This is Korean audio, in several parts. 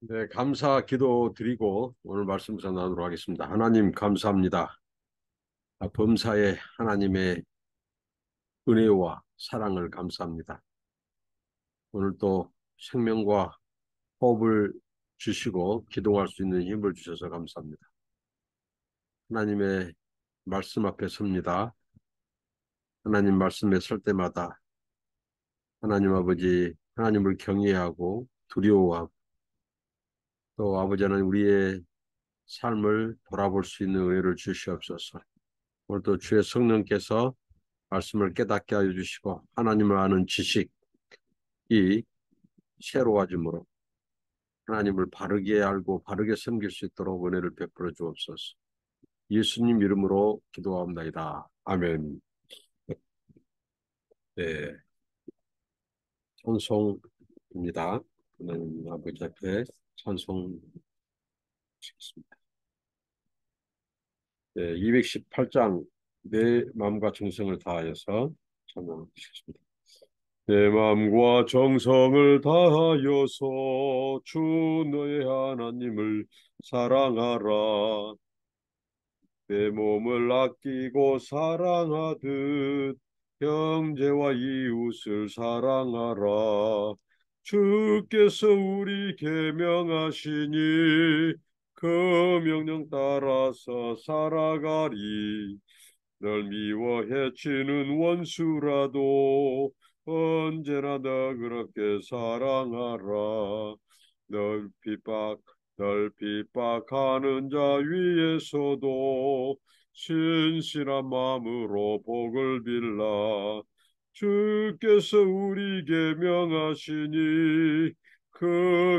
네, 감사 기도 드리고 오늘 말씀 전하도록 하겠습니다. 하나님 감사합니다. 범사에 하나님의 은혜와 사랑을 감사합니다. 오늘 또 생명과 호흡을 주시고 기도할 수 있는 힘을 주셔서 감사합니다. 하나님의 말씀 앞에 섭니다. 하나님 말씀에 설 때마다 하나님 아버지 하나님을 경외하고 두려워하고 또 아버지 하나님 우리의 삶을 돌아볼 수 있는 은혜를 주시옵소서. 오늘 또 주의 성령께서 말씀을 깨닫게 하여 주시고 하나님을 아는 지식이 새로워짐으로 하나님을 바르게 알고 바르게 섬길 수 있도록 은혜를 베풀어 주옵소서. 예수님 이름으로 기도합니다. 아멘. 네, 찬송입니다. 하나님 아버지 앞에 찬송하겠습니다. 네, 218장 내 마음과 정성을 다하여서 찬송하겠습니다. 내 마음과 정성을 다하여서 주 너의 하나님을 사랑하라. 내 몸을 아끼고 사랑하듯 형제와 이웃을 사랑하라. 주께서 우리 계명하시니 그 명령 따라서 살아가리. 널 미워 해치는 원수라도 언제나 너 그렇게 사랑하라. 널 핍박 널 핍박하는 자 위에서도 신실한 마음으로 복을 빌라. 주께서 우리에게 명하시니 그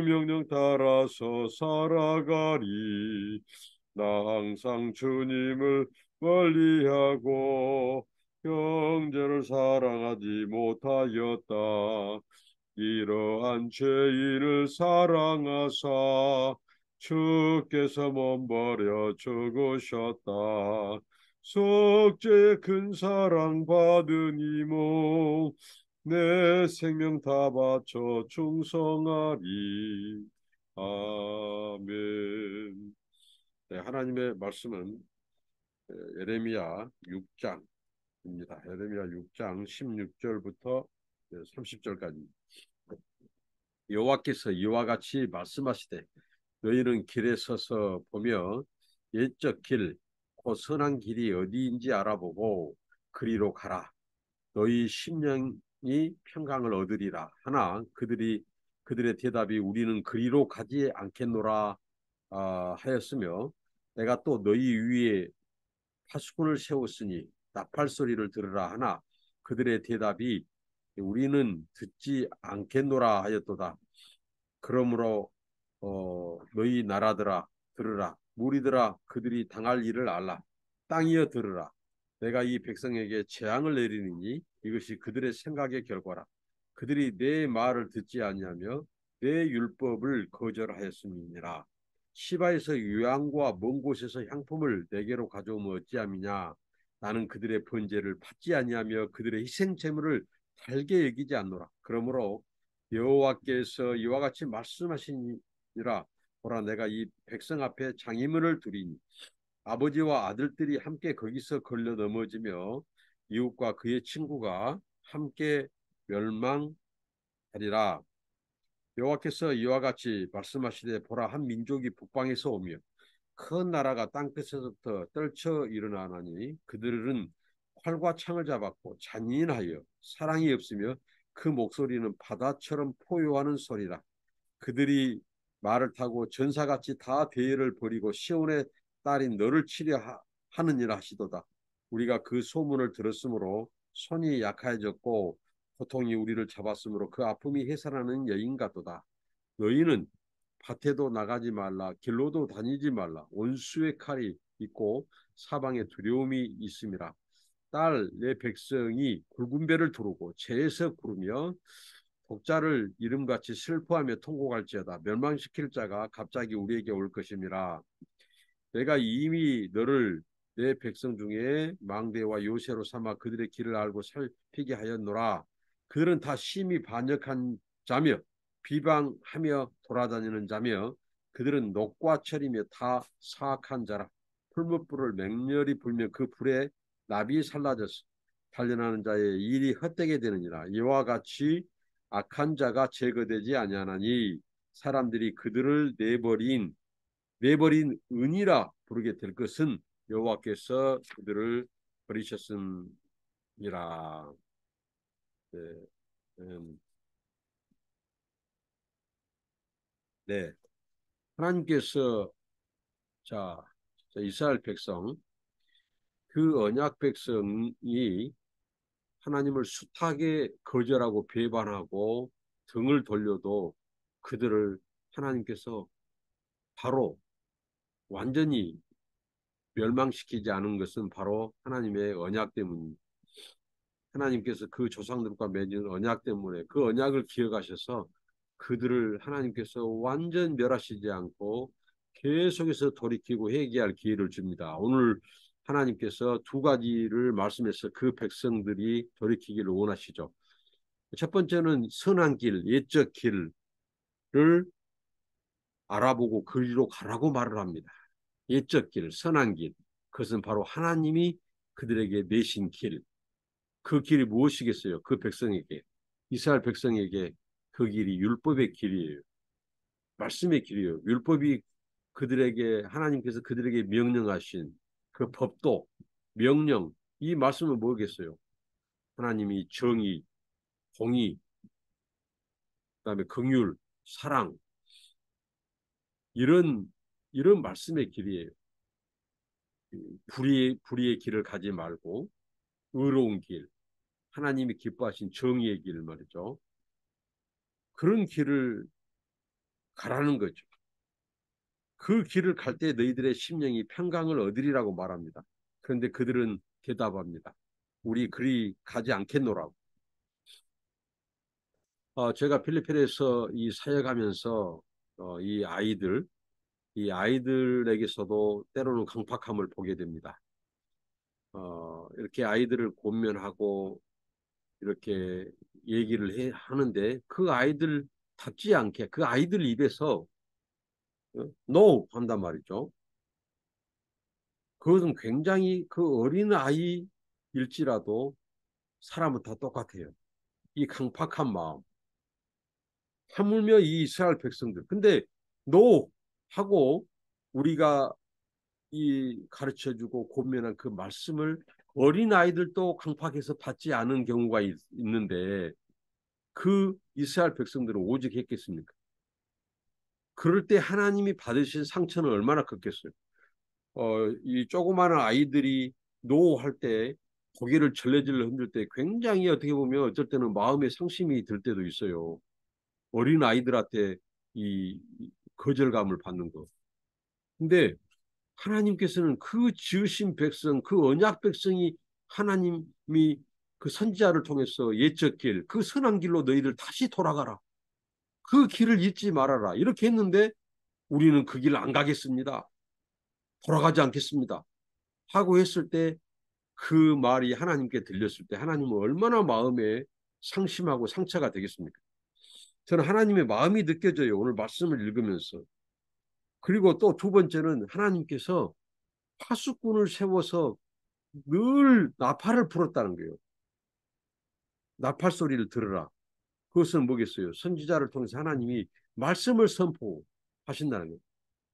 명령 따라서 살아가리. 나 항상 주님을 멀리하고 형제를 사랑하지 못하였다. 이러한 죄인을 사랑하사 주께서 몸버려 죽으셨다. 속죄의 큰 사랑 받은 이모 내 생명 다 바쳐 충성하리. 아멘. 네, 하나님의 말씀은 예레미야 6장입니다. 예레미야 6장 16절부터 30절까지. 여호와께서 이와 같이 말씀하시되 너희는 길에 서서 보며 옛적 길, 곧 선한 길이 어디인지 알아보고 그리로 가라. 너희 심령이 평강을 얻으리라. 하나 그들의 대답이 우리는 그리로 가지 않겠노라 하였으며 내가 또 너희 위에 파수꾼을 세웠으니 나팔 소리를 들으라 하나 그들의 대답이 우리는 듣지 않겠노라 하였도다. 그러므로 너희 나라들아 들으라. 무리들아 그들이 당할 일을 알라. 땅이여 들으라. 내가 이 백성에게 재앙을 내리니 이것이 그들의 생각의 결과라. 그들이 내 말을 듣지 아니하며 내 율법을 거절하였음이니라. 시바에서 유향과 먼 곳에서 향품을 내게로 가져오면 어찌함이냐. 나는 그들의 번제를 받지 아니하며 그들의 희생 제물을 달게 여기지 않노라. 그러므로 여호와께서 이와 같이 말씀하시니라. 보라 내가 이 백성 앞에 장애물을 두리니 아버지와 아들들이 함께 거기서 걸려 넘어지며 이웃과 그의 친구가 함께 멸망하리라. 여호와께서 이와 같이 말씀하시되 보라 한 민족이 북방에서 오며 큰 나라가 땅끝에서부터 떨쳐 일어나나니 그들은 활과 창을 잡았고 잔인하여 사랑이 없으며 그 목소리는 바다처럼 포효하는 소리라. 그들이 말을 타고 전사같이 다 대열을 벌이고 시온의 딸인 너를 치려 하느니라 하시도다. 우리가 그 소문을 들었으므로 손이 약해졌고 고통이 우리를 잡았으므로 그 아픔이 해산하는 여인 같도다. 너희는 밭에도 나가지 말라 길로도 다니지 말라 원수의 칼이 있고 사방에 두려움이 있음이라. 딸 내 백성이 굵은 배를 두르고 재에서 구르며 독자를 이름같이 슬퍼하며 통곡할지어다. 멸망시킬 자가 갑자기 우리에게 올 것임이라. 내가 이미 너를 내 백성 중에 망대와 요새로 삼아 그들의 길을 알고 살피게 하였노라. 그들은 다 심히 반역한 자며 비방하며 돌아다니는 자며 그들은 녹과 철이며 다 사악한 자라. 풀무불을 맹렬히 불며 그 불에 납이 살라져서 단련하는 자의 일이 헛되게 되느니라. 이와 같이 악한 자가 제거되지 아니하나니 사람들이 그들을 내버린 은이라 부르게 될 것은 여호와께서 그들을 버리셨음이라. 네, 음, 네. 하나님께서 자 이스라엘 백성 그 언약 백성이 하나님을 숱하게 거절하고 배반하고 등을 돌려도 그들을 하나님께서 바로 완전히 멸망시키지 않은 것은 바로 하나님의 언약 때문입니다. 하나님께서 그 조상들과 맺은 언약 때문에 그 언약을 기억하셔서 그들을 하나님께서 완전 멸하시지 않고 계속해서 돌이키고 회개할 기회를 줍니다. 오늘 하나님께서 두 가지를 말씀해서 그 백성들이 돌이키기를 원하시죠. 첫 번째는 선한 길, 옛적 길을 알아보고 그리로 가라고 말을 합니다. 옛적 길, 선한 길. 그것은 바로 하나님이 그들에게 내신 길. 그 길이 무엇이겠어요? 그 백성에게, 이스라엘 백성에게 그 길이 율법의 길이에요. 말씀의 길이에요. 율법이 그들에게 하나님께서 그들에게 명령하신 그 법도 명령 이 말씀은 뭐겠어요? 하나님이 정의, 공의, 그다음에 긍휼, 사랑 이런 말씀의 길이에요. 불의의 길을 가지 말고 의로운 길, 하나님이 기뻐하신 정의의 길 말이죠. 그런 길을 가라는 거죠. 그 길을 갈 때 너희들의 심령이 평강을 얻으리라고 말합니다. 그런데 그들은 대답합니다. 우리 그리 가지 않겠노라고. 제가 필리핀에서 이 사역하면서 이 아이들에게서도 때로는 강팍함을 보게 됩니다. 이렇게 아이들을 권면하고 이렇게 하는데 그 아이들답지 않게 그 아이들 입에서 no 한단 말이죠. 그것은 굉장히 그 어린 아이일지라도 사람은 다 똑같아요. 이 강팍한 마음. 하물며 이 이스라엘 백성들. 근데 no 하고 우리가 이 가르쳐주고 권면한 그 말씀을 어린 아이들도 강팍해서 받지 않은 경우가 있는데 그 이스라엘 백성들은 오직 했겠습니까? 그럴 때 하나님이 받으신 상처는 얼마나 컸겠어요. 이 조그마한 아이들이 노할 때 고개를 절레절레 흔들 때 굉장히 어떻게 보면 어쩔 때는 마음에 상심이 들 때도 있어요. 어린 아이들한테 이 거절감을 받는 거. 근데 하나님께서는 그 지으신 백성, 그 언약 백성이 하나님이 그 선지자를 통해서 옛적 길, 그 선한 길로 너희들 다시 돌아가라. 그 길을 잊지 말아라. 이렇게 했는데 우리는 그 길 안 가겠습니다. 돌아가지 않겠습니다. 하고 했을 때 그 말이 하나님께 들렸을 때 하나님은 얼마나 마음에 상심하고 상처가 되겠습니까? 저는 하나님의 마음이 느껴져요. 오늘 말씀을 읽으면서. 그리고 또 두 번째는 하나님께서 파수꾼을 세워서 늘 나팔을 불었다는 거예요. 나팔 소리를 들으라. 그것은 뭐겠어요? 선지자를 통해서 하나님이 말씀을 선포하신다는 거예요.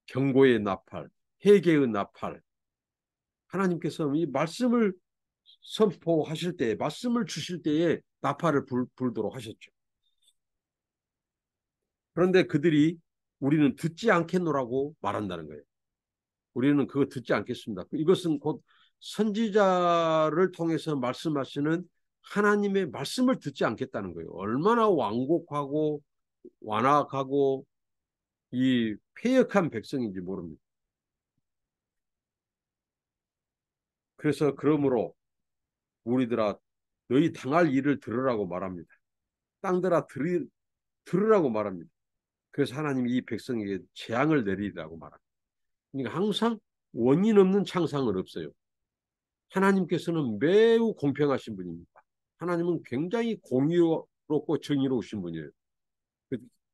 경고의 나팔, 회개의 나팔. 하나님께서 이 말씀을 선포하실 때, 말씀을 주실 때에 나팔을 불도록 하셨죠. 그런데 그들이 우리는 듣지 않겠노라고 말한다는 거예요. 우리는 그거 듣지 않겠습니다. 이것은 곧 선지자를 통해서 말씀하시는 하나님의 말씀을 듣지 않겠다는 거예요. 얼마나 완곡하고 완악하고 이 패역한 백성인지 모릅니다. 그래서 그러므로 우리들아 너희 당할 일을 들으라고 말합니다. 땅들아 들으라고 말합니다. 그래서 하나님이 이 백성에게 재앙을 내리라고 말합니다. 그러니까 항상 원인 없는 창상은 없어요. 하나님께서는 매우 공평하신 분입니다. 하나님은 굉장히 공의롭고 정의로우신 분이에요.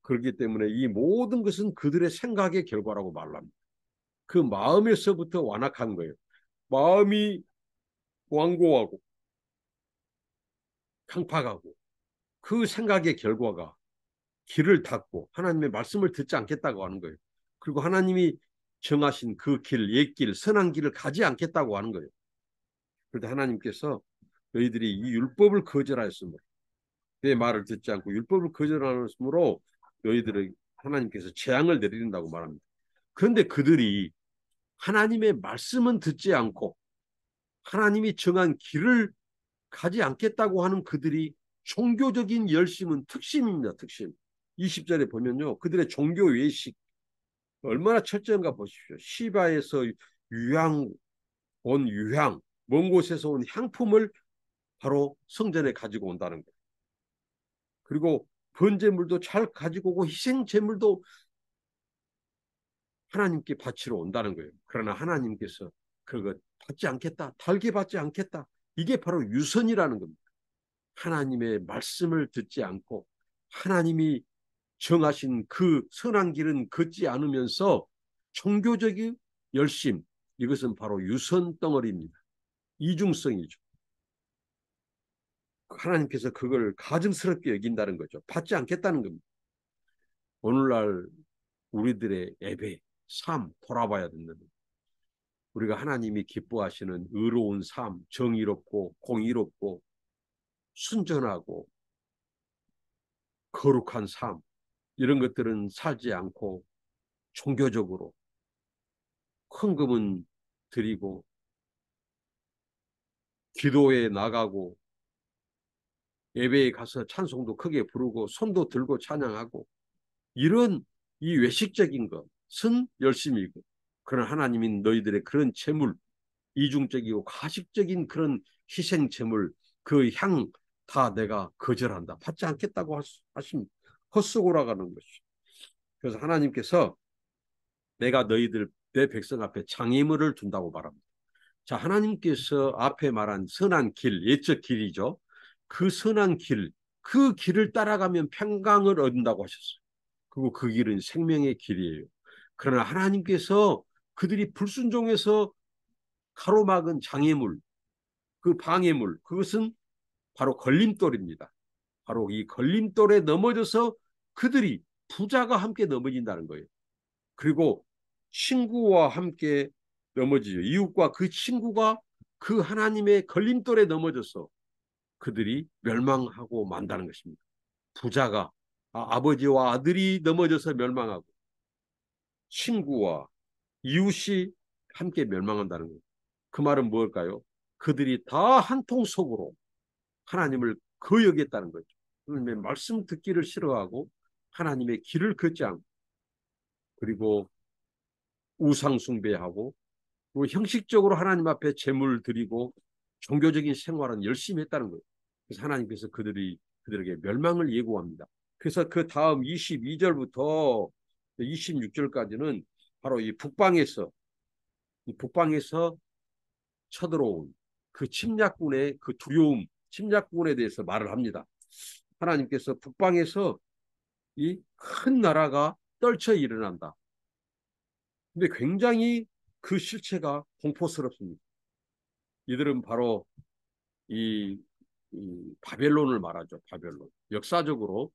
그렇기 때문에 이 모든 것은 그들의 생각의 결과라고 말합니다. 그 마음에서부터 완악한 거예요. 마음이 완고하고 강팍하고 그 생각의 결과가 길을 닫고 하나님의 말씀을 듣지 않겠다고 하는 거예요. 그리고 하나님이 정하신 그 길, 옛길, 선한 길을 가지 않겠다고 하는 거예요. 그런데 하나님께서 너희들이 이 율법을 거절하였으므로, 내 말을 듣지 않고 율법을 거절하였으므로 너희들을 하나님께서 재앙을 내린다고 말합니다. 그런데 그들이 하나님의 말씀은 듣지 않고 하나님이 정한 길을 가지 않겠다고 하는 그들이 종교적인 열심은 특심입니다. 특심. 20절에 보면요. 그들의 종교 외식 얼마나 철저한가 보십시오. 시바에서 유향 온 유향, 먼 곳에서 온 향품을 바로 성전에 가지고 온다는 거예요. 그리고 번제물도 잘 가지고 오고 희생 제물도 하나님께 바치러 온다는 거예요. 그러나 하나님께서 그거 받지 않겠다. 달게 받지 않겠다. 이게 바로 유선이라는 겁니다. 하나님의 말씀을 듣지 않고 하나님이 정하신 그 선한 길은 걷지 않으면서 종교적인 열심, 이것은 바로 유선 덩어리입니다. 이중성이죠. 하나님께서 그걸 가증스럽게 여긴다는 거죠. 받지 않겠다는 겁니다. 오늘날 우리들의 예배, 삶 돌아봐야 된다는 거예요. 우리가 하나님이 기뻐하시는 의로운 삶, 정의롭고 공의롭고 순전하고 거룩한 삶, 이런 것들은 살지 않고 종교적으로 헌금은 드리고 기도에 나가고 예배에 가서 찬송도 크게 부르고 손도 들고 찬양하고 이런 이 외식적인 것은 열심이고, 그런 하나님인 너희들의 그런 재물, 이중적이고 가식적인 그런 희생 재물, 그 향 다 내가 거절한다. 받지 않겠다고 하십니다. 헛수고라가는 것이. 그래서 하나님께서 내가 너희들 내 백성 앞에 장애물을 둔다고 말합니다. 자, 하나님께서 앞에 말한 선한 길, 옛적 길이죠. 그 선한 길, 그 길을 따라가면 평강을 얻는다고 하셨어요. 그리고 그 길은 생명의 길이에요. 그러나 하나님께서 그들이 불순종해서 가로막은 장애물, 그 방해물, 그것은 바로 걸림돌입니다. 바로 이 걸림돌에 넘어져서 그들이 부자가 함께 넘어진다는 거예요. 그리고 친구와 함께 넘어지죠. 이웃과 그 친구가 그 하나님의 걸림돌에 넘어져서 그들이 멸망하고 만다는 것입니다. 부자가 아버지와 아들이 넘어져서 멸망하고 친구와 이웃이 함께 멸망한다는 거예요. 그 말은 무엇일까요? 그들이 다 한 통 속으로 하나님을 거역했다는 거죠. 하나님의 말씀 듣기를 싫어하고 하나님의 길을 걷지 않고, 그리고 우상 숭배하고 또 형식적으로 하나님 앞에 제물 드리고 종교적인 생활은 열심히 했다는 거예요. 그래서 하나님께서 그들에게 멸망을 예고합니다. 그래서 그 다음 22절부터 26절까지는 바로 이 북방에서 쳐들어온 그 침략군의 그 두려움, 침략군에 대해서 말을 합니다. 하나님께서 북방에서 이 큰 나라가 떨쳐 일어난다. 근데 굉장히 그 실체가 공포스럽습니다. 이들은 바로 이, 이 바벨론을 말하죠. 바벨론. 역사적으로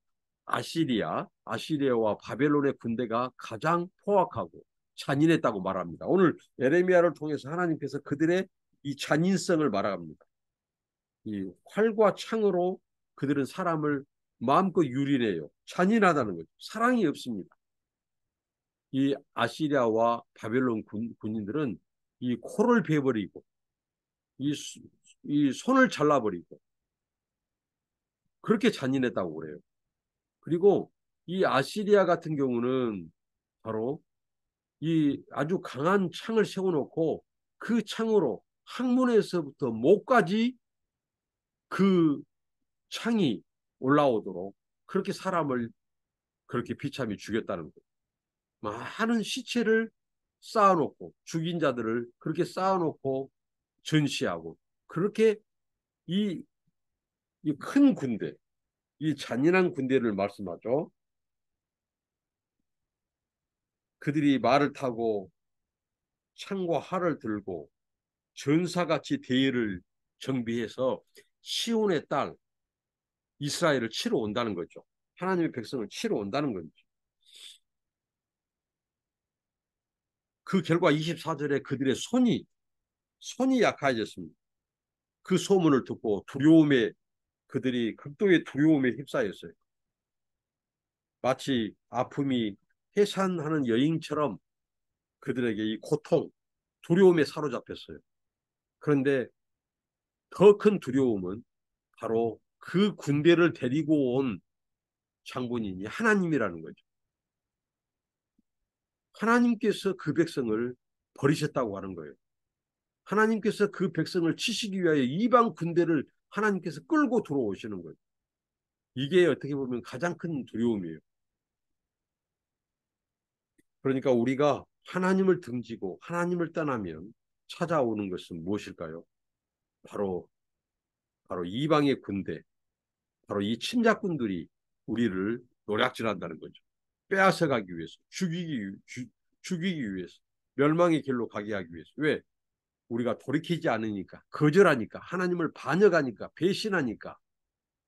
아시리아와 바벨론의 군대가 가장 포악하고 잔인했다고 말합니다. 오늘 에레미야를 통해서 하나님께서 그들의 이 잔인성을 말합니다. 이 활과 창으로 그들은 사람을 마음껏 유린해요. 잔인하다는 거죠. 사랑이 없습니다. 이 아시리아와 바벨론 군인들은 이 코를 베버리고 이, 이 손을 잘라버리고 그렇게 잔인했다고 그래요. 그리고 이 아시리아 같은 경우는 바로 이 아주 강한 창을 세워놓고 그 창으로 항문에서부터 목까지 그 창이 올라오도록 그렇게 사람을 그렇게 비참히 죽였다는 거예요. 많은 시체를 쌓아놓고 죽인 자들을 그렇게 쌓아놓고 전시하고 그렇게 이 큰 군대, 이 잔인한 군대를 말씀하죠. 그들이 말을 타고 창과 활을 들고 전사같이 대열을 정비해서 시온의 딸 이스라엘을 치러 온다는 거죠. 하나님의 백성을 치러 온다는 거죠. 그 결과 24절에 그들의 손이 약해졌습니다. 그 소문을 듣고 그들이 극도의 두려움에 휩싸였어요. 마치 아픔이 해산하는 여인처럼 그들에게 이 고통, 두려움에 사로잡혔어요. 그런데 더 큰 두려움은 바로 그 군대를 데리고 온 장본인이 하나님이라는 거죠. 하나님께서 그 백성을 버리셨다고 하는 거예요. 하나님께서 그 백성을 치시기 위하여 이방 군대를 하나님께서 끌고 들어오시는 거예요. 이게 어떻게 보면 가장 큰 두려움이에요. 그러니까 우리가 하나님을 등지고 하나님을 떠나면 찾아오는 것은 무엇일까요? 바로 이방의 군대, 바로 이 침략군들이 우리를 노략질한다는 거죠. 빼앗아가기 위해서, 죽이기 위해서, 멸망의 길로 가게 하기 위해서. 왜? 우리가 돌이키지 않으니까, 거절하니까, 하나님을 반역하니까, 배신하니까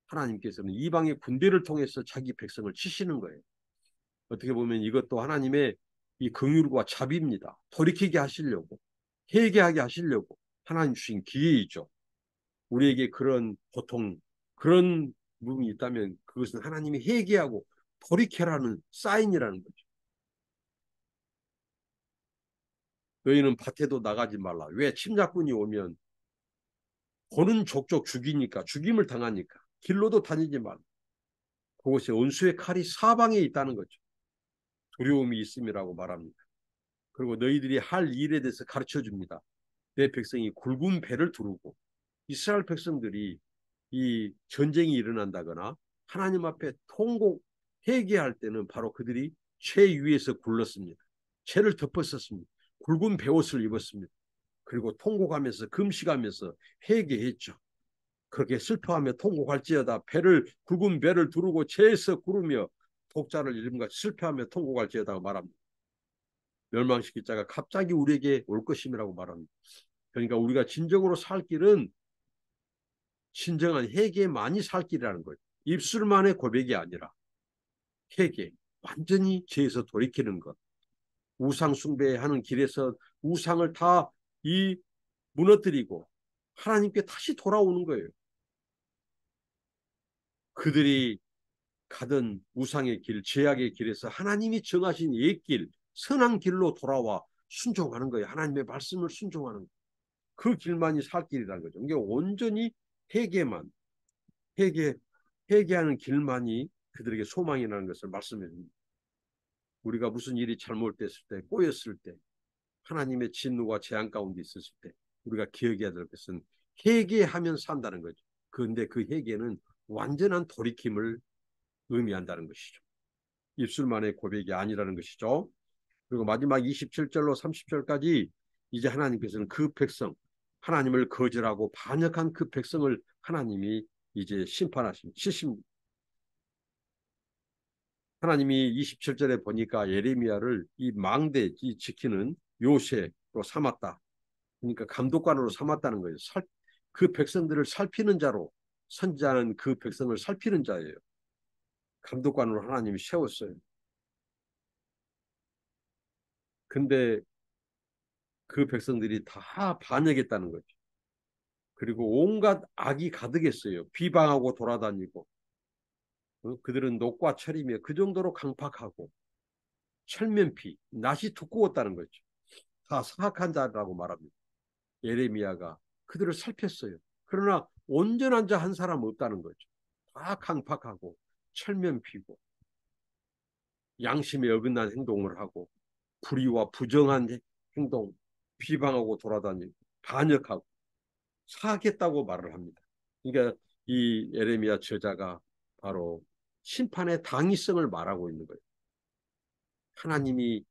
하나님께서는 이방의 군대를 통해서 자기 백성을 치시는 거예요. 어떻게 보면 이것도 하나님의 이 긍휼과 자비입니다. 돌이키게 하시려고, 회개하게 하시려고 하나님 주신 기회이죠. 우리에게 그런 고통, 그런 부분이 있다면 그것은 하나님이 회개하고 돌이켜라는 사인이라는 거죠. 너희는 밭에도 나가지 말라. 왜? 침략군이 오면 보는 족족 죽이니까, 죽임을 당하니까 길로도 다니지 말라. 그곳에 원수의 칼이 사방에 있다는 거죠. 두려움이 있음이라고 말합니다. 그리고 너희들이 할 일에 대해서 가르쳐 줍니다. 내 백성이 굵은 배를 두르고 이스라엘 백성들이 이 전쟁이 일어난다거나 하나님 앞에 회개할 때는 바로 그들이 죄 위에서 굴렀습니다. 죄를 덮었었습니다. 굵은 베옷을 입었습니다. 그리고 통곡하면서 금식하면서 회개했죠. 그렇게 슬퍼하며 통곡할지어다 굵은 배를 두르고 죄에서 구르며 독자를 잃음과 슬퍼하며 통곡할지어다 말합니다. 멸망시킬 자가 갑자기 우리에게 올 것임이라고 말합니다. 그러니까 우리가 진정으로 살 길은 진정한 회개만이 살 길이라는 거예요. 입술만의 고백이 아니라 회개, 완전히 죄에서 돌이키는 것. 우상 숭배하는 길에서 우상을 다 무너뜨리고 하나님께 다시 돌아오는 거예요. 그들이 가던 우상의 길, 죄악의 길에서 하나님이 정하신 옛길, 선한 길로 돌아와 순종하는 거예요. 하나님의 말씀을 순종하는 거예요. 그 길만이 살 길이라는 거죠. 이게 온전히 회개만, 회개, 회개하는 길만이 그들에게 소망이라는 것을 말씀해 줍니다. 우리가 무슨 일이 잘못됐을 때, 꼬였을 때, 하나님의 진노와 재앙 가운데 있었을 때 우리가 기억해야 될 것은 회개하면 산다는 거죠. 그런데 그 회개는 완전한 돌이킴을 의미한다는 것이죠. 입술만의 고백이 아니라는 것이죠. 그리고 마지막 27절로 30절까지 이제 하나님께서는 그 백성, 하나님을 거절하고 반역한 그 백성을 하나님이 이제 심판하십니다. 하나님이 27절에 보니까 예레미야를 이 망대 지키는 요새로 삼았다. 그러니까 감독관으로 삼았다는 거예요. 그 백성들을 살피는 자로, 선지자는 그 백성을 살피는 자예요. 감독관으로 하나님이 세웠어요. 근데 그 백성들이 다 반역했다는 거죠. 그리고 온갖 악이 가득했어요. 비방하고 돌아다니고 그들은 녹과 철이며 그 정도로 강팍하고 철면피, 낯이 두꺼웠다는 거죠. 다 사악한 자라고 말합니다. 예레미야가 그들을 살폈어요. 그러나 온전한 자 한 사람 없다는 거죠. 다 강팍하고 철면피고 양심에 어긋난 행동을 하고 불의와 부정한 행동, 비방하고 돌아다니고 반역하고 사악했다고 말을 합니다. 그러니까 이 예레미야 저자가 바로 심판의 당위성을 말하고 있는 거예요. 하나님이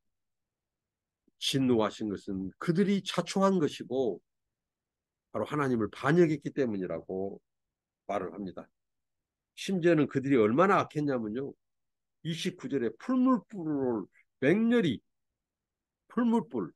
진노하신 것은 그들이 자초한 것이고 바로 하나님을 반역했기 때문이라고 말을 합니다. 심지어는 그들이 얼마나 악했냐면요. 29절에 풀물불을 맹렬히 풀무불,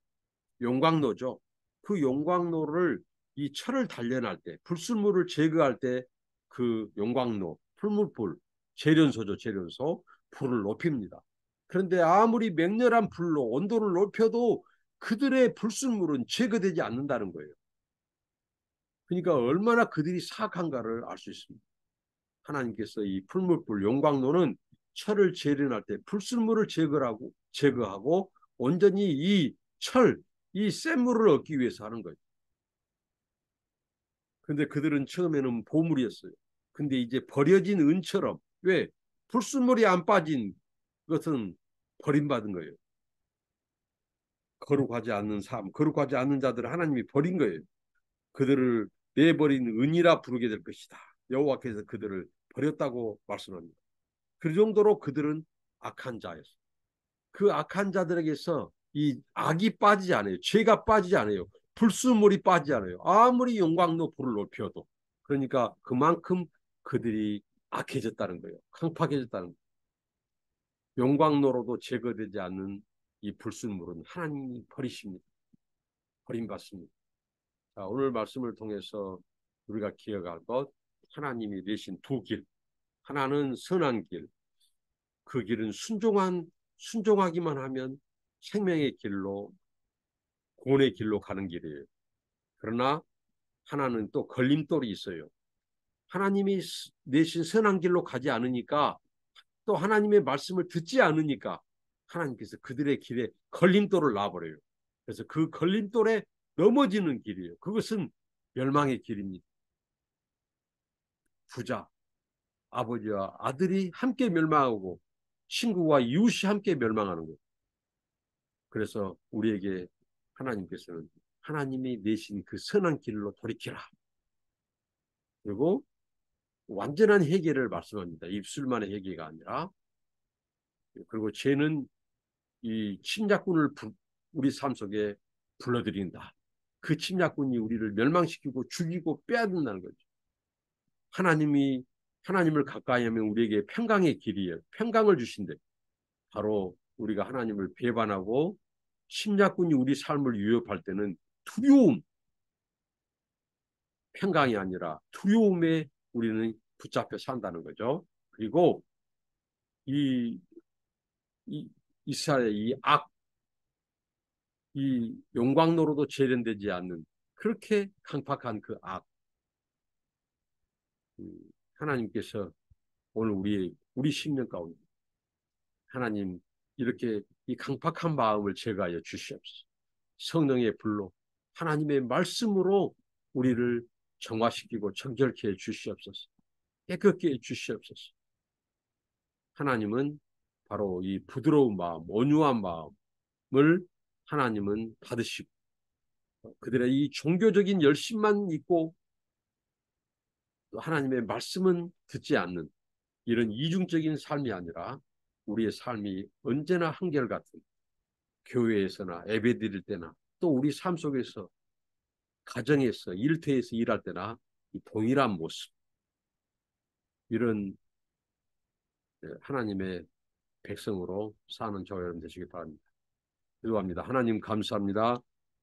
용광로죠. 그 용광로를 이 철을 단련할 때, 불순물을 제거할 때 그 용광로, 풀무불, 재련소죠, 재련소. 불을 높입니다. 그런데 아무리 맹렬한 불로 온도를 높여도 그들의 불순물은 제거되지 않는다는 거예요. 그러니까 얼마나 그들이 사악한가를 알 수 있습니다. 하나님께서 이 풀무불, 용광로는 철을 재련할 때 불순물을 제거하고 온전히 이 철, 이 센 물을 얻기 위해서 하는 거예요. 근데 그들은 처음에는 보물이었어요. 근데 이제 버려진 은처럼, 왜? 불순물이 안 빠진 것은 버림받은 거예요. 거룩하지 않는 삶, 거룩하지 않는 자들을 하나님이 버린 거예요. 그들을 내버린 은이라 부르게 될 것이다. 여호와께서 그들을 버렸다고 말씀합니다. 그 정도로 그들은 악한 자였어요. 그 악한 자들에게서 이 악이 빠지지 않아요. 죄가 빠지지 않아요. 불순물이 빠지지 않아요. 아무리 용광로 불을 높여도. 그러니까 그만큼 그들이 악해졌다는 거예요. 강팍해졌다는 거예요. 용광로로도 제거되지 않는 이 불순물은 하나님이 버리십니다. 버림받습니다. 자, 오늘 말씀을 통해서 우리가 기억할 것, 하나님이 내신 두 길. 하나는 선한 길. 그 길은 순종하기만 하면 생명의 길로, 구원의 길로 가는 길이에요. 그러나 하나는 또 걸림돌이 있어요. 하나님이 내신 선한 길로 가지 않으니까, 또 하나님의 말씀을 듣지 않으니까 하나님께서 그들의 길에 걸림돌을 놔버려요. 그래서 그 걸림돌에 넘어지는 길이에요. 그것은 멸망의 길입니다. 부자, 아버지와 아들이 함께 멸망하고 친구와 이웃이 함께 멸망하는 거예요. 그래서 우리에게 하나님께서는 하나님이 내신 그 선한 길로 돌이키라. 그리고 완전한 회개를 말씀합니다. 입술만의 회개가 아니라. 그리고 죄는 이 침략군을 우리 삶 속에 불러들인다. 그 침략군이 우리를 멸망시키고 죽이고 빼앗는다는 거죠. 하나님을 가까이 하면 우리에게 평강의 길이에요. 평강을 주신대. 바로 우리가 하나님을 배반하고 침략군이 우리 삶을 위협할 때는 두려움, 평강이 아니라 두려움에 우리는 붙잡혀 산다는 거죠. 그리고 이, 이 이스라엘의 이 용광로로도 재련되지 않는 그렇게 강팍한 그 악, 하나님께서 오늘 우리 심령 가운데 하나님 이렇게 이 강팍한 마음을 제거하여 주시옵소서. 성령의 불로 하나님의 말씀으로 우리를 정화시키고 정결케 해 주시옵소서. 깨끗게 해 주시옵소서. 하나님은 바로 이 부드러운 마음, 온유한 마음을 하나님은 받으시고 그들의 이 종교적인 열심만 있고 하나님의 말씀은 듣지 않는 이런 이중적인 삶이 아니라 우리의 삶이 언제나 한결같은 교회에서나 예배드릴 때나 또 우리 삶 속에서 가정에서 일터에서 일할 때나 동일한 모습 이런 하나님의 백성으로 사는 저와 여러분 되시기 바랍니다. 기도합니다. 하나님 감사합니다.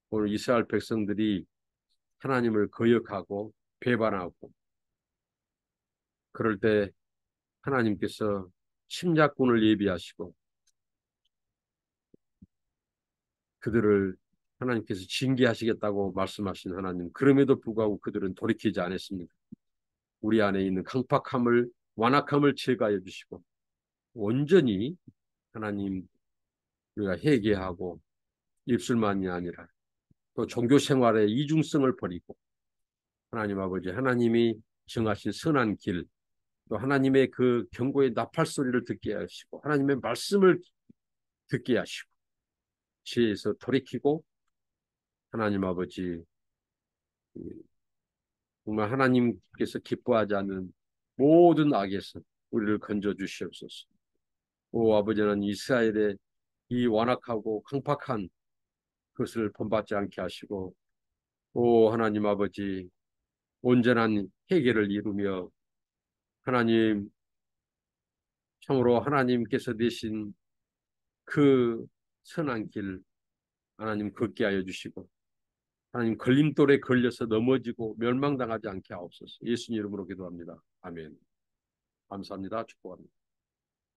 오늘 이스라엘 백성들이 하나님을 거역하고 배반하고 그럴 때 하나님께서 침략군을 예비하시고 그들을 하나님께서 징계하시겠다고 말씀하신 하나님. 그럼에도 불구하고 그들은 돌이키지 않았습니다. 우리 안에 있는 강팍함을 완악함을 제거해 주시고 온전히 하나님 우리가 회개하고 입술만이 아니라 또 종교 생활의 이중성을 버리고 하나님 아버지 하나님이 정하신 선한 길 또 하나님의 그 경고의 나팔 소리를 듣게 하시고 하나님의 말씀을 듣게 하시고 지혜에서 돌이키고 하나님 아버지 정말 하나님께서 기뻐하지 않는 모든 악에서 우리를 건져 주시옵소서. 오 아버지는 이스라엘의 이 완악하고 강팍한 것을 본받지 않게 하시고 오 하나님 아버지 온전한 회개를 이루며 하나님 참으로 하나님께서 내신 그 선한 길 하나님 걷게 하여 주시고 하나님 걸림돌에 걸려서 넘어지고 멸망당하지 않게 하옵소서. 예수님 이름으로 기도합니다. 아멘. 감사합니다. 축복합니다.